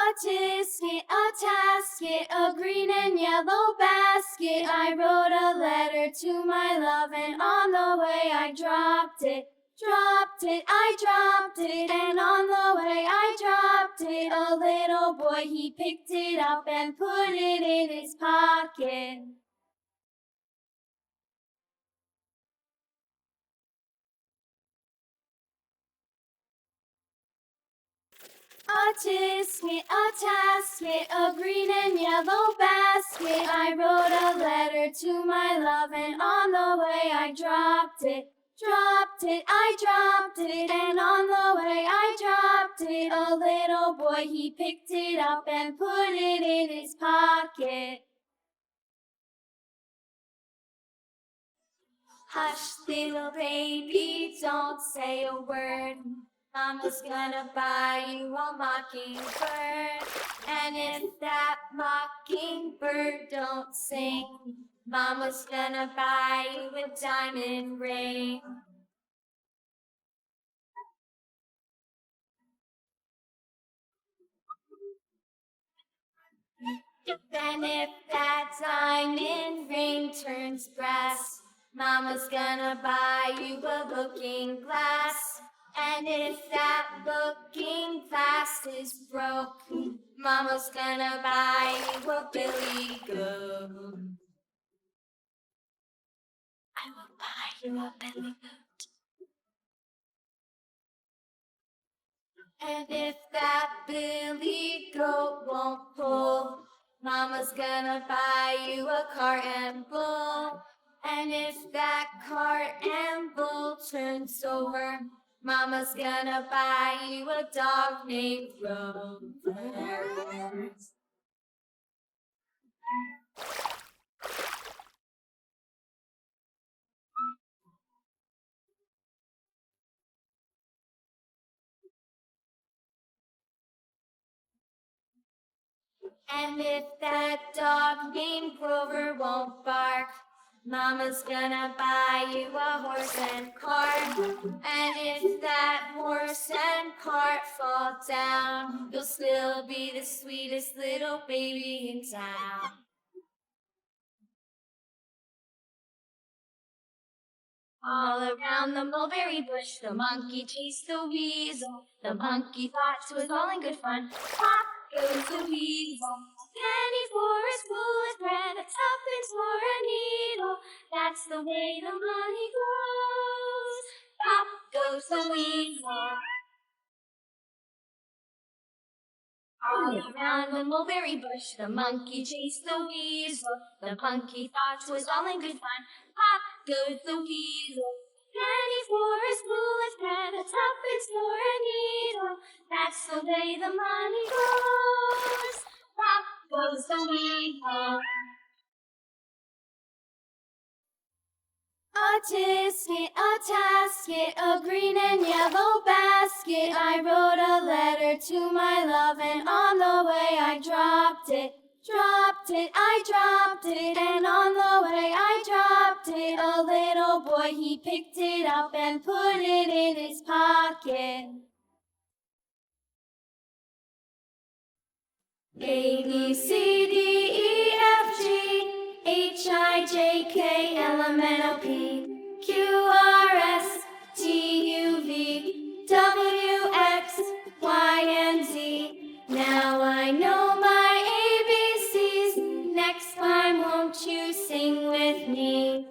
A tisket, a tasket, a green and yellow basket. I wrote a letter to my love, and on the way I dropped it. I dropped it, and on the way I dropped it. A little boy, he picked it up and put it in his pocket. A tisket, a tasket, a green and yellow basket. I wrote a letter to my love, and on the way I dropped it. I dropped it, and on the way I dropped it. A little boy, he picked it up and put it in his pocket. Hush, little baby, don't say a word. Mama's gonna buy you a mockingbird. And if that mockingbird don't sing, Mama's gonna buy you a diamond ring. And if that diamond ring turns brass, Mama's gonna buy you a looking glass. And if that looking glass is broke, Mama's gonna buy you a billy goat. I will buy you a billy goat. And if that billy goat won't pull, Mama's gonna buy you a cart and bull. And if that cart and bull turns over, Mama's gonna buy you a dog named Rover. And if that dog named Grover won't bark, Mama's gonna buy you a horse and cart. And if that horse and cart fall down, you'll still be the sweetest little baby in town. All around the mulberry bush, the monkey chased the weasel. The monkey thought it was all in good fun. Pop goes the weasel. Penny for a spool of thread, a tuppence for a needle. That's the way the money goes. Pop goes the weasel. All around the mulberry bush, the monkey chased the weasel. The monkey thought it was all in good fun. Pop goes the weasel. Penny for a spool of thread, a tuppence for a needle. That's the way the money goes. Pop goes the weasel. A tisket, a tasket, a green and yellow basket. I wrote a letter to my love, and on the way I dropped it. I dropped it, and on the way I dropped it. A little boy, he picked it up and put it in his pocket. A, B, C, D, E, F, G, H, I, J, K, L, M, N, O, P, Q, R, S, T, U, V, W, X, Y, and Z. Now I know my ABCs. Next time, won't you sing with me?